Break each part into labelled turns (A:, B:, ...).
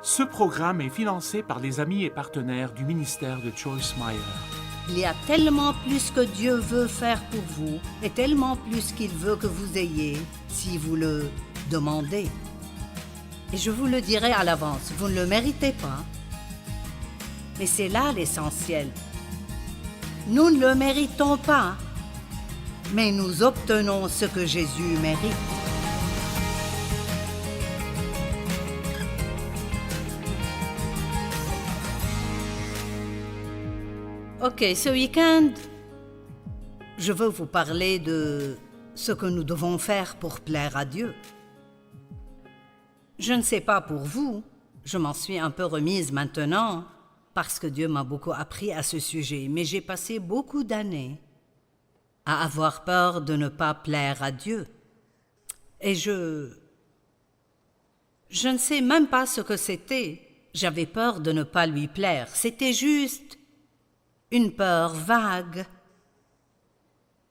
A: Ce programme est financé par les amis et partenaires du ministère de Joyce Meyer.
B: Il y a tellement plus que Dieu veut faire pour vous et tellement plus qu'il veut que vous ayez si vous le demandez. Et je vous le dirai à l'avance, vous ne le méritez pas. Mais c'est là l'essentiel. Nous ne le méritons pas, mais nous obtenons ce que Jésus mérite. Ok, ce week-end, je veux vous parler de ce que nous devons faire pour plaire à Dieu. Je ne sais pas pour vous, je m'en suis un peu remise maintenant, parce que Dieu m'a beaucoup appris à ce sujet, mais j'ai passé beaucoup d'années à avoir peur de ne pas plaire à Dieu. Et je ne sais même pas ce que c'était. J'avais peur de ne pas lui plaire. C'était juste une peur vague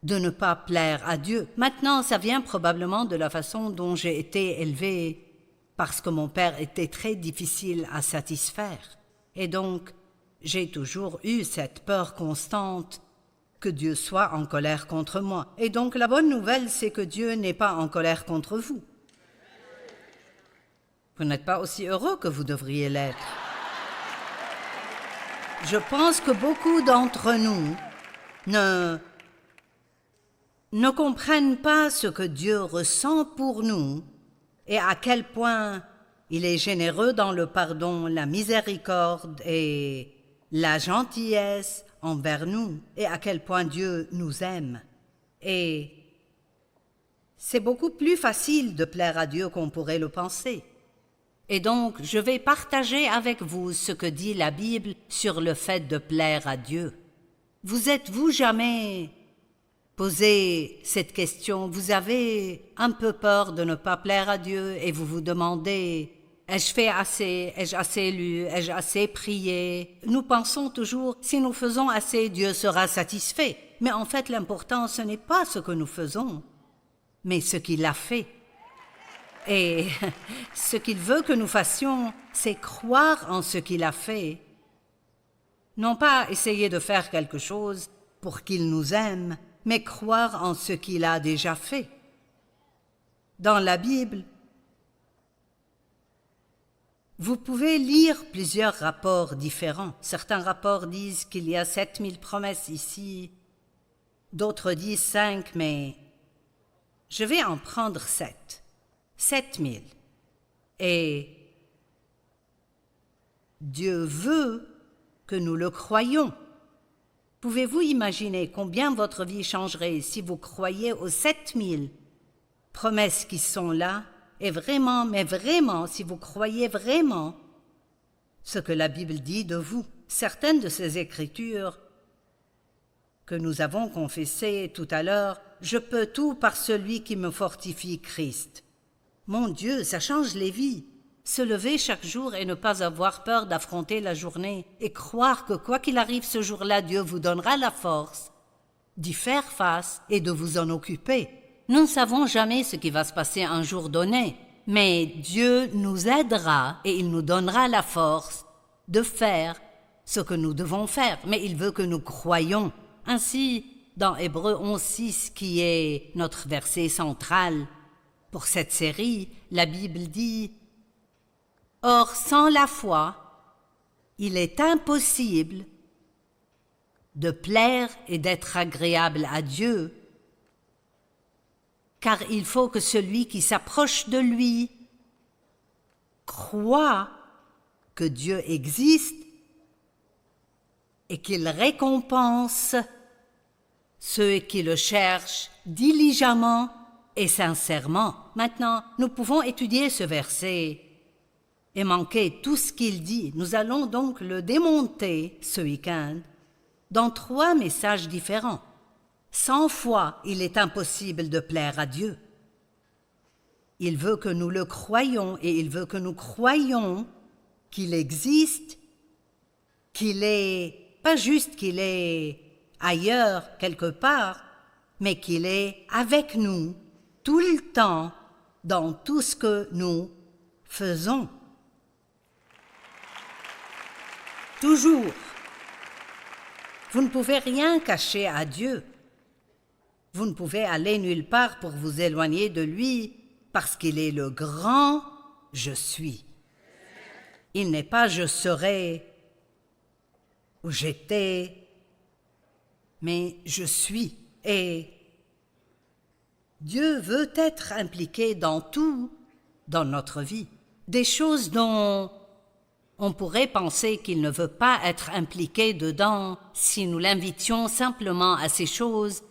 B: de ne pas plaire à Dieu. Maintenant, ça vient probablement de la façon dont j'ai été élevée, parce que mon père était très difficile à satisfaire. Et donc, j'ai toujours eu cette peur constante que Dieu soit en colère contre moi. Et donc, la bonne nouvelle, c'est que Dieu n'est pas en colère contre vous. Vous n'êtes pas aussi heureux que vous devriez l'être. Je pense que beaucoup d'entre nous ne comprennent pas ce que Dieu ressent pour nous et à quel point il est généreux dans le pardon, la miséricorde et la gentillesse envers nous, et à quel point Dieu nous aime. Et c'est beaucoup plus facile de plaire à Dieu qu'on pourrait le penser. Et donc, je vais partager avec vous ce que dit la Bible sur le fait de plaire à Dieu. Vous êtes-vous jamais posé cette question? Vous avez un peu peur de ne pas plaire à Dieu et vous vous demandez: ai-je fait assez? Ai-je assez lu? Ai-je assez prié? Nous pensons toujours, si nous faisons assez, Dieu sera satisfait. Mais en fait, l'important, ce n'est pas ce que nous faisons, mais ce qu'il a fait. Et ce qu'il veut que nous fassions, c'est croire en ce qu'il a fait. Non pas essayer de faire quelque chose pour qu'il nous aime, mais croire en ce qu'il a déjà fait. Dans la Bible, vous pouvez lire plusieurs rapports différents. Certains rapports disent qu'il y a 7000 promesses ici, d'autres disent 5, mais je vais en prendre 7. 7000. Et Dieu veut que nous le croyions. Pouvez-vous imaginer combien votre vie changerait si vous croyiez aux 7000 promesses qui sont là, et vraiment, mais vraiment, si vous croyez vraiment ce que la Bible dit de vous? Certaines de ces écritures que nous avons confessées tout à l'heure, je peux tout par celui qui me fortifie, Christ. Mon Dieu, ça change les vies. Se lever chaque jour et ne pas avoir peur d'affronter la journée et croire que quoi qu'il arrive ce jour-là, Dieu vous donnera la force d'y faire face et de vous en occuper. Nous ne savons jamais ce qui va se passer un jour donné, mais Dieu nous aidera et il nous donnera la force de faire ce que nous devons faire. Mais il veut que nous croyions. Ainsi, dans Hébreux 11:6, qui est notre verset central pour cette série, la Bible dit: « Or, sans la foi, il est impossible de plaire et d'être agréable à Dieu, car il faut que celui qui s'approche de lui croit que Dieu existe et qu'il récompense ceux qui le cherchent diligemment et sincèrement. » Maintenant, nous pouvons étudier ce verset et manquer tout ce qu'il dit. Nous allons donc le démonter ce week-end dans 3 messages différents. Sans foi, il est impossible de plaire à Dieu. Il veut que nous le croyions et il veut que nous croyions qu'il existe, qu'il est, pas juste qu'il est ailleurs, quelque part, mais qu'il est avec nous tout le temps dans tout ce que nous faisons. toujours. Vous ne pouvez rien cacher à Dieu. Vous ne pouvez aller nulle part pour vous éloigner de lui, parce qu'il est le grand « Je suis ». Il n'est pas « je serai » ou « j'étais », mais « je suis ». Et Dieu veut être impliqué dans tout, dans notre vie. Des choses dont on pourrait penser qu'il ne veut pas être impliqué dedans si nous l'invitions simplement à ces choses.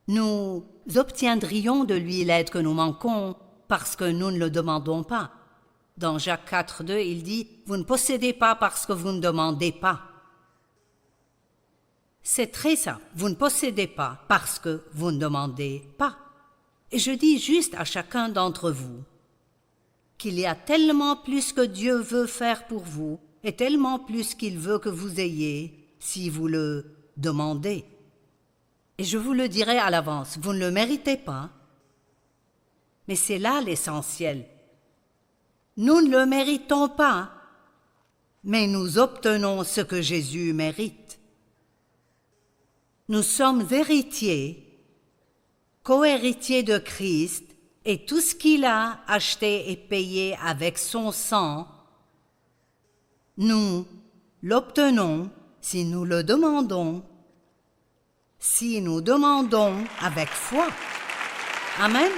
B: Nous obtiendrions de lui l'aide que nous manquons parce que nous ne le demandons pas. Dans Jacques 4,2, il dit « Vous ne possédez pas parce que vous ne demandez pas ». C'est très simple, vous ne possédez pas parce que vous ne demandez pas. Et je dis juste à chacun d'entre vous qu'il y a tellement plus que Dieu veut faire pour vous et tellement plus qu'il veut que vous ayez si vous le demandez. Et je vous le dirai à l'avance, vous ne le méritez pas, mais c'est là l'essentiel. Nous ne le méritons pas, mais nous obtenons ce que Jésus mérite. Nous sommes héritiers, co-héritiers de Christ, et tout ce qu'il a acheté et payé avec son sang, nous l'obtenons si nous le demandons, si nous demandons avec foi. Amen.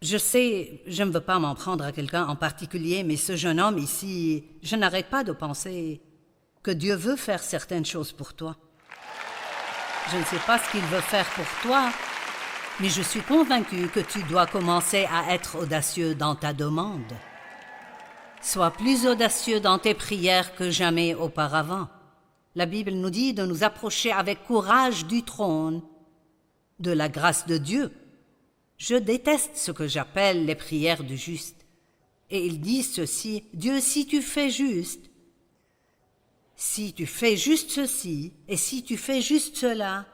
B: Je sais, je ne veux pas m'en prendre à quelqu'un en particulier, mais ce jeune homme ici, je n'arrête pas de penser que Dieu veut faire certaines choses pour toi. Je ne sais pas ce qu'il veut faire pour toi, mais je suis convaincue que tu dois commencer à être audacieux dans ta demande. Sois plus audacieux dans tes prières que jamais auparavant. La Bible nous dit de nous approcher avec courage du trône de la grâce de Dieu. Je déteste ce que j'appelle les prières du juste. Et ils disent ceci, « Dieu, si tu fais juste ceci, et si tu fais juste cela. »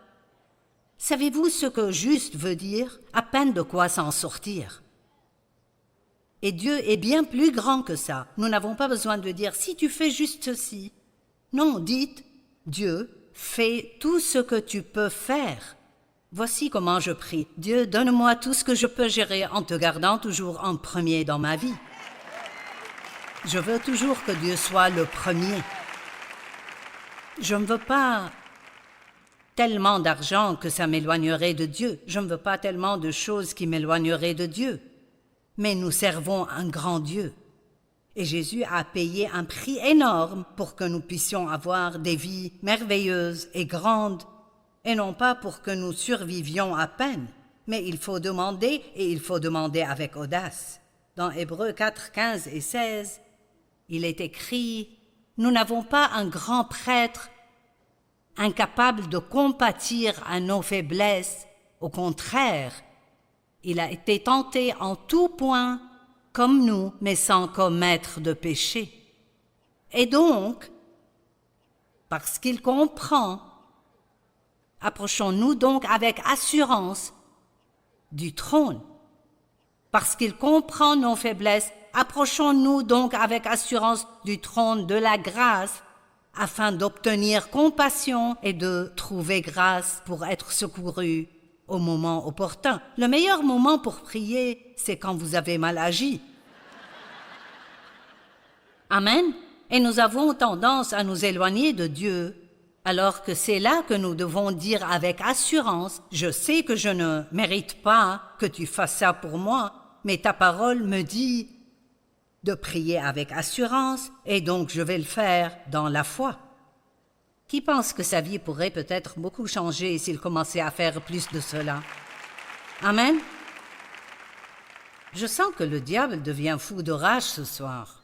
B: Savez-vous ce que juste veut dire? À peine de quoi s'en sortir. Et Dieu est bien plus grand que ça. Nous n'avons pas besoin de dire « si tu fais juste ceci ». Non, dites « Dieu, fais tout ce que tu peux faire ». Voici comment je prie. Dieu, donne-moi tout ce que je peux gérer en te gardant toujours en premier dans ma vie. Je veux toujours que Dieu soit le premier. Je ne veux pas tellement d'argent que ça m'éloignerait de Dieu. Je ne veux pas tellement de choses qui m'éloigneraient de Dieu. Mais nous servons un grand Dieu. Et Jésus a payé un prix énorme pour que nous puissions avoir des vies merveilleuses et grandes, et non pas pour que nous survivions à peine. Mais il faut demander, et il faut demander avec audace. Dans Hébreux 4, 15 et 16, il est écrit « Nous n'avons pas un grand prêtre incapable de compatir à nos faiblesses. Au contraire, il a été tenté en tout point comme nous, mais sans commettre de péché. Et donc, parce qu'il comprend, approchons-nous donc avec assurance du trône. Parce qu'il comprend nos faiblesses, approchons-nous donc avec assurance du trône de la grâce, afin d'obtenir compassion et de trouver grâce pour être secouru au moment opportun. Le meilleur moment pour prier, c'est quand vous avez mal agi. Amen. Et nous avons tendance à nous éloigner de Dieu, alors que c'est là que nous devons dire avec assurance, « Je sais que je ne mérite pas que tu fasses ça pour moi, mais ta parole me dit de prier avec assurance, et donc je vais le faire dans la foi. » Qui pense que sa vie pourrait peut-être beaucoup changer s'il commençait à faire plus de cela? Amen. Je sens que le diable devient fou de rage ce soir.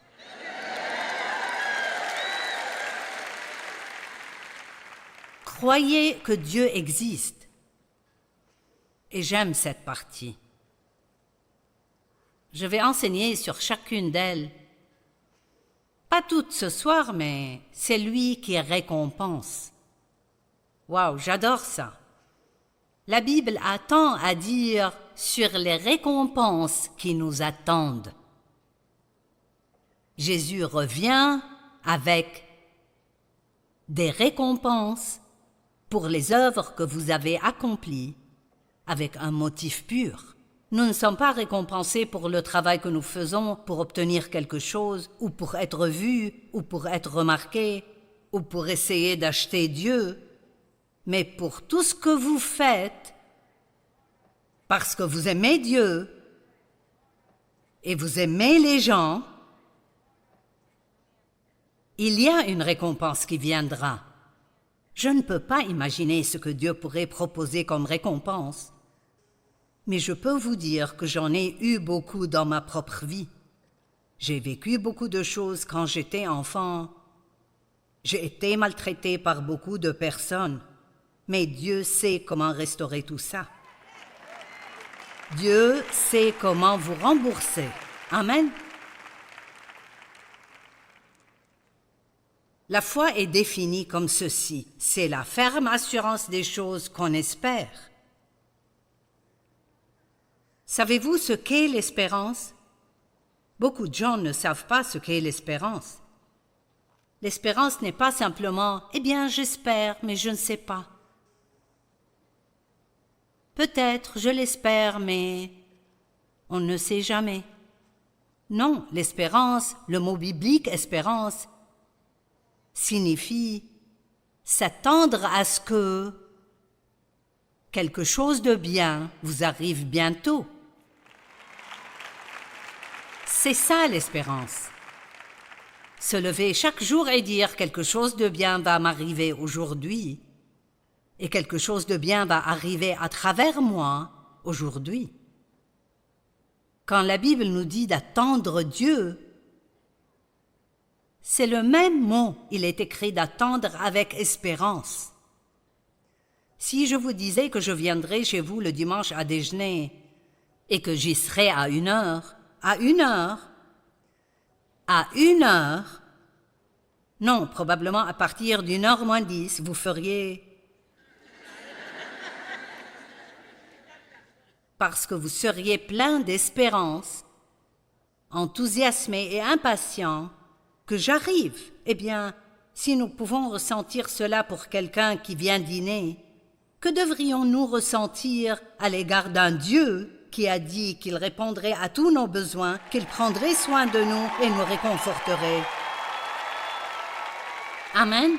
B: Croyez que Dieu existe. Et j'aime cette partie. Je vais enseigner sur chacune d'elles. Pas toutes ce soir, mais c'est lui qui récompense. Waouh, j'adore ça. La Bible a tant à dire sur les récompenses qui nous attendent. Jésus revient avec des récompenses pour les œuvres que vous avez accomplies avec un motif pur. Nous ne sommes pas récompensés pour le travail que nous faisons pour obtenir quelque chose, ou pour être vus, ou pour être remarqués, ou pour essayer d'acheter Dieu, mais pour tout ce que vous faites, parce que vous aimez Dieu et vous aimez les gens, il y a une récompense qui viendra. Je ne peux pas imaginer ce que Dieu pourrait proposer comme récompense, mais je peux vous dire que j'en ai eu beaucoup dans ma propre vie. J'ai vécu beaucoup de choses quand j'étais enfant. J'ai été maltraité par beaucoup de personnes, mais Dieu sait comment restaurer tout ça. Dieu sait comment vous rembourser. Amen. La foi est définie comme ceci. C'est la ferme assurance des choses qu'on espère. Savez-vous ce qu'est l'espérance? Beaucoup de gens ne savent pas ce qu'est l'espérance. L'espérance n'est pas simplement « Eh bien, j'espère, mais je ne sais pas. » Peut-être, je l'espère, mais on ne sait jamais. Non, l'espérance, le mot biblique « espérance », signifie s'attendre à ce que quelque chose de bien vous arrive bientôt. C'est ça l'espérance. Se lever chaque jour et dire quelque chose de bien va m'arriver aujourd'hui et quelque chose de bien va arriver à travers moi aujourd'hui. Quand la Bible nous dit d'attendre Dieu, c'est le même mot, il est écrit d'attendre avec espérance. Si je vous disais que je viendrais chez vous le dimanche à déjeuner et que j'y serais à 1 heure, non, probablement à partir d'1h moins 10, vous feriez... Parce que vous seriez plein d'espérance, enthousiasmé et impatient, que j'arrive. Eh bien, si nous pouvons ressentir cela pour quelqu'un qui vient dîner, que devrions-nous ressentir à l'égard d'un Dieu qui a dit qu'il répondrait à tous nos besoins, qu'il prendrait soin de nous et nous réconforterait? Amen.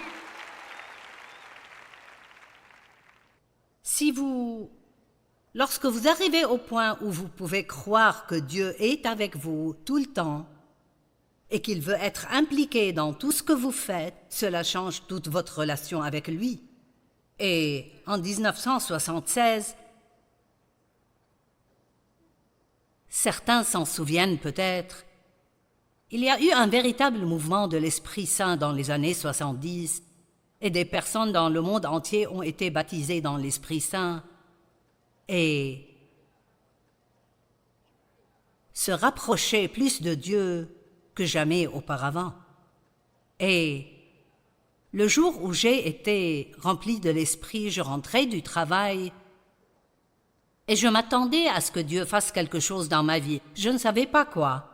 B: Lorsque vous arrivez au point où vous pouvez croire que Dieu est avec vous tout le temps et qu'il veut être impliqué dans tout ce que vous faites, cela change toute votre relation avec lui. Et en 1976, certains s'en souviennent peut-être, il y a eu un véritable mouvement de l'Esprit Saint dans les années 70 et des personnes dans le monde entier ont été baptisées dans l'Esprit Saint et se rapprocher plus de Dieu que jamais auparavant. Et le jour où j'ai été rempli de l'Esprit, je rentrais du travail et je m'attendais à ce que Dieu fasse quelque chose dans ma vie. Je ne savais pas quoi.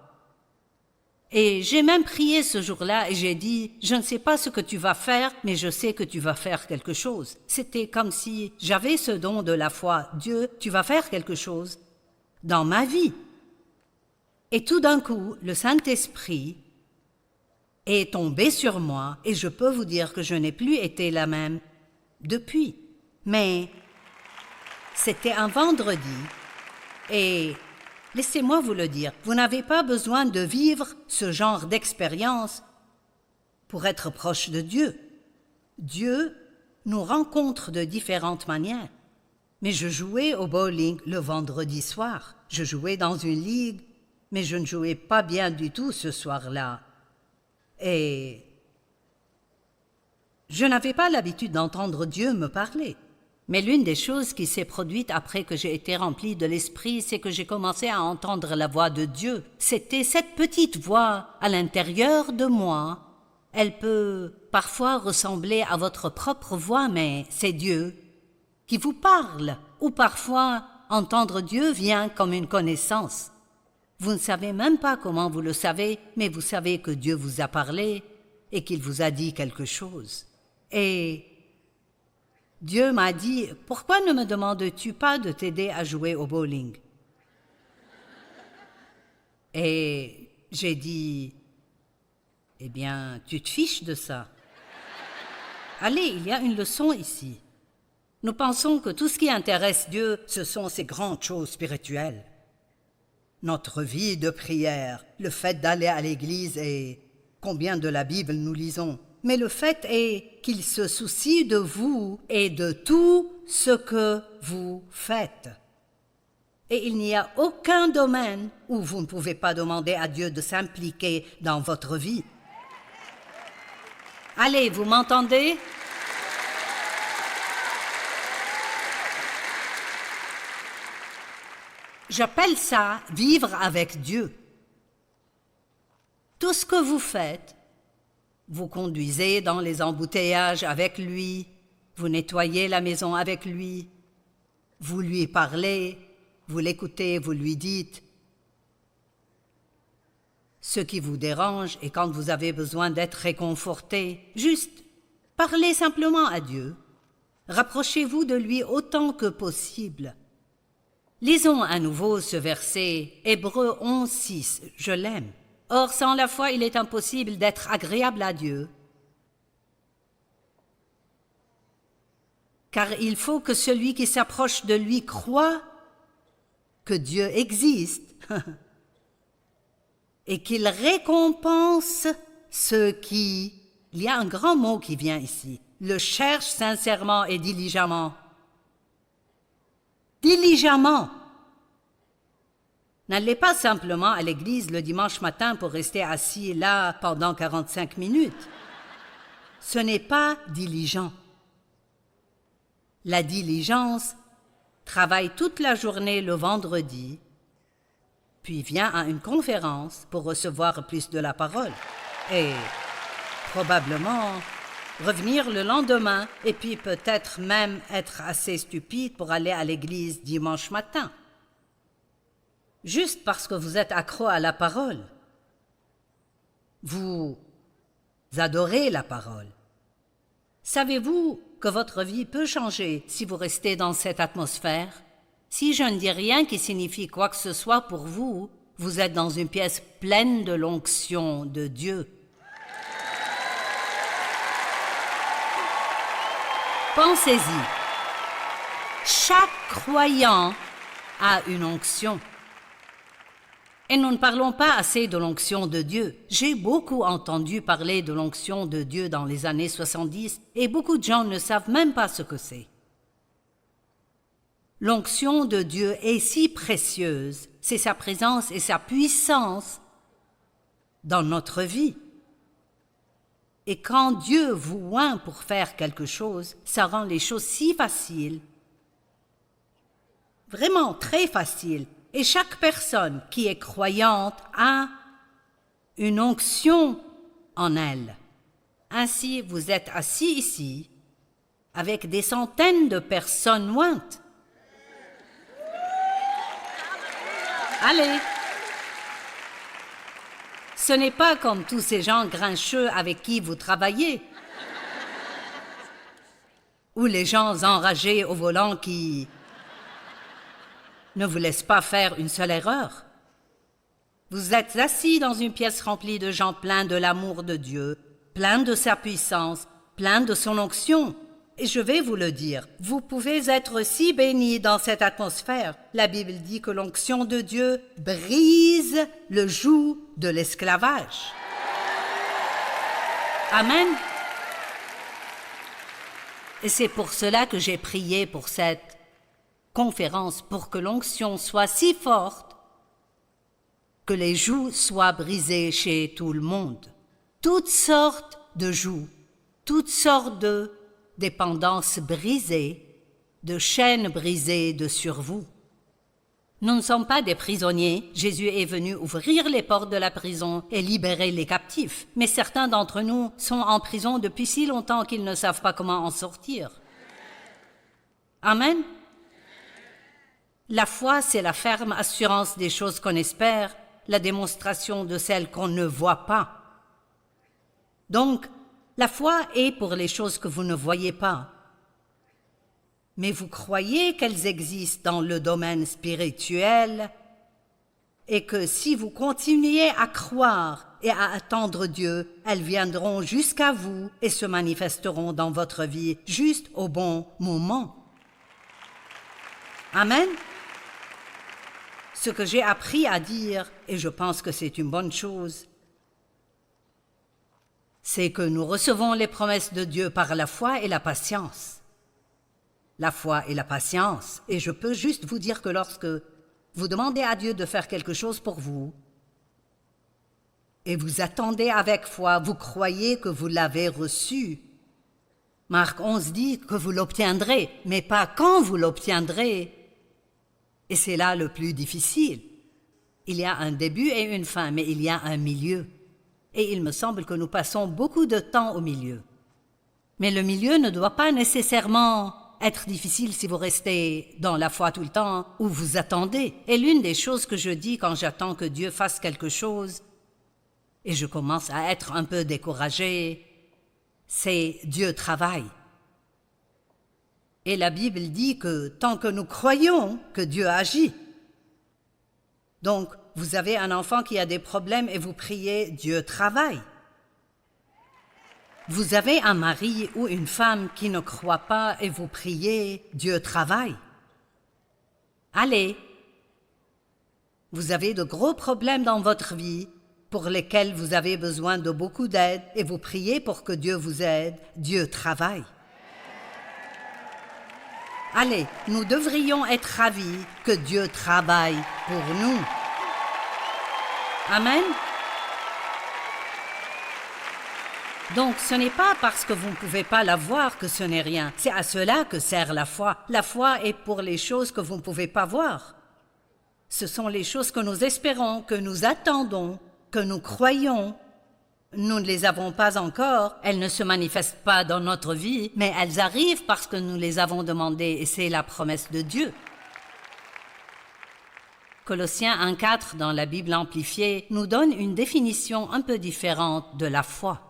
B: Et j'ai même prié ce jour-là et j'ai dit, je ne sais pas ce que tu vas faire, mais je sais que tu vas faire quelque chose. C'était comme si j'avais ce don de la foi. Dieu, tu vas faire quelque chose dans ma vie. Et tout d'un coup, le Saint-Esprit est tombé sur moi et je peux vous dire que je n'ai plus été la même depuis. Mais c'était un vendredi et laissez-moi vous le dire, vous n'avez pas besoin de vivre ce genre d'expérience pour être proche de Dieu. Dieu nous rencontre de différentes manières. Mais je jouais au bowling le vendredi soir. Je jouais dans une ligue, mais je ne jouais pas bien du tout ce soir-là. Et je n'avais pas l'habitude d'entendre Dieu me parler. Mais l'une des choses qui s'est produite après que j'ai été rempli de l'Esprit, c'est que j'ai commencé à entendre la voix de Dieu. C'était cette petite voix à l'intérieur de moi. Elle peut parfois ressembler à votre propre voix, mais c'est Dieu qui vous parle. Ou parfois, entendre Dieu vient comme une connaissance. Vous ne savez même pas comment vous le savez, mais vous savez que Dieu vous a parlé et qu'il vous a dit quelque chose. Et Dieu m'a dit, « Pourquoi ne me demandes-tu pas de t'aider à jouer au bowling ?» Et j'ai dit, « Eh bien, tu te fiches de ça. Allez, il y a une leçon ici. Nous pensons que tout ce qui intéresse Dieu, ce sont ces grandes choses spirituelles. Notre vie de prière, le fait d'aller à l'église et combien de la Bible nous lisons. Mais le fait est qu'il se soucie de vous et de tout ce que vous faites. Et il n'y a aucun domaine où vous ne pouvez pas demander à Dieu de s'impliquer dans votre vie. Allez, vous m'entendez ? J'appelle ça vivre avec Dieu. Tout ce que vous faites, vous conduisez dans les embouteillages avec lui, vous nettoyez la maison avec lui, vous lui parlez, vous l'écoutez, vous lui dites. Ce qui vous dérange et quand vous avez besoin d'être réconforté, juste parlez simplement à Dieu. Rapprochez-vous de lui autant que possible. Lisons à nouveau ce verset, Hébreux 11, 6, je l'aime. Or, sans la foi, il est impossible d'être agréable à Dieu. Car il faut que celui qui s'approche de lui croie que Dieu existe et qu'il récompense ceux qui... Il y a un grand mot qui vient ici. Le cherche sincèrement et diligemment. Diligemment. N'allez pas simplement à l'église le dimanche matin pour rester assis là pendant 45 minutes. Ce n'est pas diligent. La diligence travaille toute la journée le vendredi, puis vient à une conférence pour recevoir plus de la parole. Et probablement revenir le lendemain et puis peut-être même être assez stupide pour aller à l'église dimanche matin. Juste parce que vous êtes accro à la parole. Vous adorez la parole. Savez-vous que votre vie peut changer si vous restez dans cette atmosphère? Si je ne dis rien qui signifie quoi que ce soit pour vous, vous êtes dans une pièce pleine de l'onction de Dieu. Pensez-y. Chaque croyant a une onction. Et nous ne parlons pas assez de l'onction de Dieu. J'ai beaucoup entendu parler de l'onction de Dieu dans les années 70 et beaucoup de gens ne savent même pas ce que c'est. L'onction de Dieu est si précieuse, c'est sa présence et sa puissance dans notre vie. Et quand Dieu vous oint pour faire quelque chose, ça rend les choses si faciles, vraiment très faciles. Et chaque personne qui est croyante a une onction en elle. Ainsi, vous êtes assis ici avec des centaines de personnes ointes. Allez! Ce n'est pas comme tous ces gens grincheux avec qui vous travaillez, ou les gens enragés au volant qui ne vous laissent pas faire une seule erreur. Vous êtes assis dans une pièce remplie de gens pleins de l'amour de Dieu, pleins de sa puissance, pleins de son onction. Et je vais vous le dire, vous pouvez être si bénis dans cette atmosphère. La Bible dit que l'onction de Dieu brise le joug de l'esclavage. Amen. Et c'est pour cela que j'ai prié pour cette conférence, pour que l'onction soit si forte que les jougs soient brisés chez tout le monde. Toutes sortes de jougs, toutes sortes de dépendances brisées, de chaînes brisées de sur vous. Nous ne sommes pas des prisonniers. Jésus est venu ouvrir les portes de la prison et libérer les captifs. Mais certains d'entre nous sont en prison depuis si longtemps qu'ils ne savent pas comment en sortir. Amen. La foi, c'est la ferme assurance des choses qu'on espère la démonstration de celles qu'on ne voit pas. Donc, la foi est pour les choses que vous ne voyez pas. Mais vous croyez qu'elles existent dans le domaine spirituel et que si vous continuez à croire et à attendre Dieu, elles viendront jusqu'à vous et se manifesteront dans votre vie juste au bon moment. Amen. Ce que j'ai appris à dire, et je pense que c'est une bonne chose, c'est que nous recevons les promesses de Dieu par la foi et la patience. La foi et la patience. Et je peux juste vous dire que lorsque vous demandez à Dieu de faire quelque chose pour vous, et vous attendez avec foi, vous croyez que vous l'avez reçu. Marc 11 dit que vous l'obtiendrez, mais pas quand vous l'obtiendrez. Et c'est là le plus difficile. Il y a un début et une fin, mais il y a un milieu. Et il me semble que nous passons beaucoup de temps au milieu. Mais le milieu ne doit pas nécessairement être difficile si vous restez dans la foi tout le temps ou vous attendez. Et l'une des choses que je dis quand j'attends que Dieu fasse quelque chose, et je commence à être un peu découragée, c'est Dieu travaille. Et la Bible dit que tant que nous croyons que Dieu agit. Donc, vous avez un enfant qui a des problèmes et vous priez, Dieu travaille. Vous avez un mari ou une femme qui ne croit pas et vous priez, Dieu travaille. Allez, vous avez de gros problèmes dans votre vie pour lesquels vous avez besoin de beaucoup d'aide et vous priez pour que Dieu vous aide, Dieu travaille. Allez, nous devrions être ravis que Dieu travaille pour nous. Amen. Donc, ce n'est pas parce que vous ne pouvez pas la voir que ce n'est rien. C'est à cela que sert la foi. La foi est pour les choses que vous ne pouvez pas voir. Ce sont les choses que nous espérons, que nous attendons, que nous croyons. Nous ne les avons pas encore, elles ne se manifestent pas dans notre vie, mais elles arrivent parce que nous les avons demandées et c'est la promesse de Dieu. Colossiens 1,4 dans la Bible amplifiée nous donne une définition un peu différente de la foi.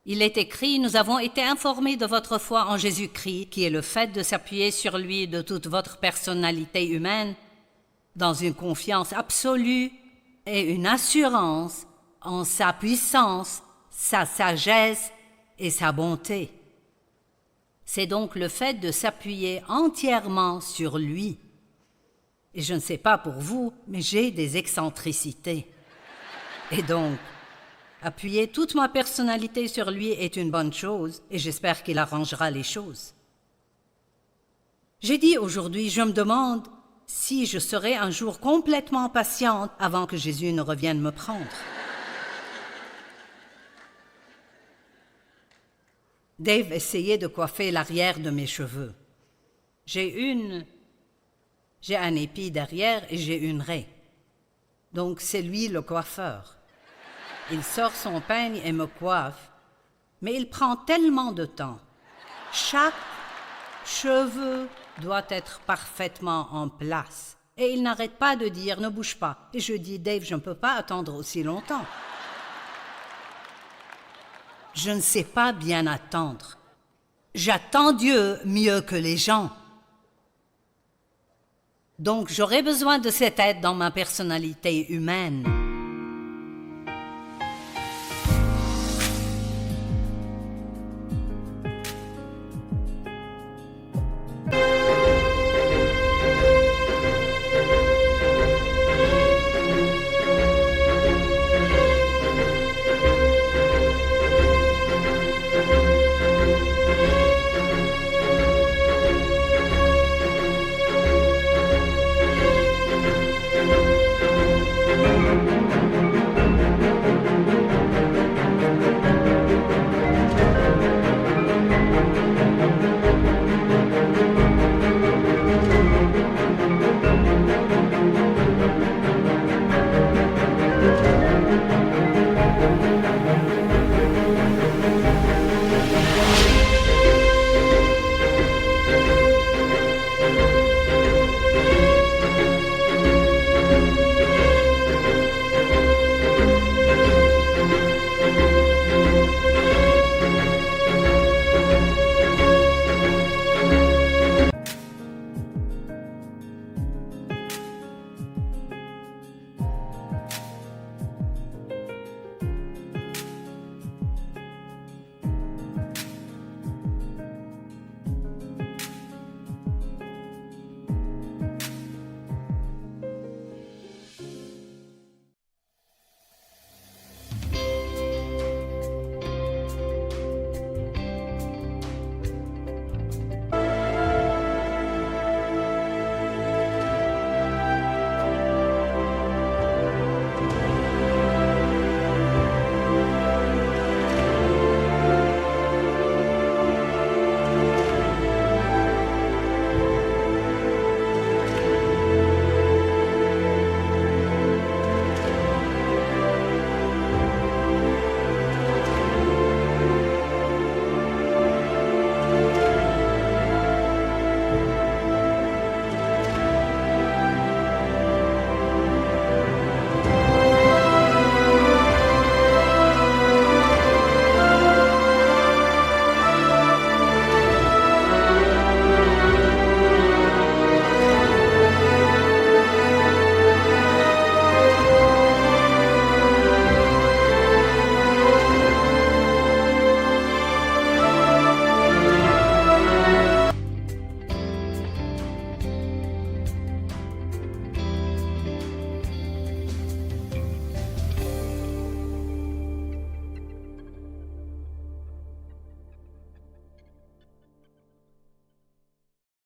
B: Il est écrit « Nous avons été informés de votre foi en Jésus-Christ, qui est le fait de s'appuyer sur lui de toute votre personnalité humaine, dans une confiance absolue et une assurance en sa puissance, sa sagesse et sa bonté. » C'est donc le fait de s'appuyer entièrement sur lui. Et je ne sais pas pour vous, mais j'ai des excentricités. Et donc, appuyer toute ma personnalité sur lui est une bonne chose, et j'espère qu'il arrangera les choses. J'ai dit aujourd'hui, je me demande si je serai un jour complètement patiente avant que Jésus ne revienne me prendre. Dave essayait de coiffer l'arrière de mes cheveux. J'ai un épi derrière et j'ai une raie. Donc c'est lui le coiffeur. Il sort son peigne et me coiffe, mais il prend tellement de temps. Chaque cheveu doit être parfaitement en place. Et il n'arrête pas de dire « ne bouge pas ». Et je dis « Dave, je ne peux pas attendre aussi longtemps ». Je ne sais pas bien attendre. J'attends Dieu mieux que les gens. Donc j'aurai besoin de cette aide dans ma personnalité humaine.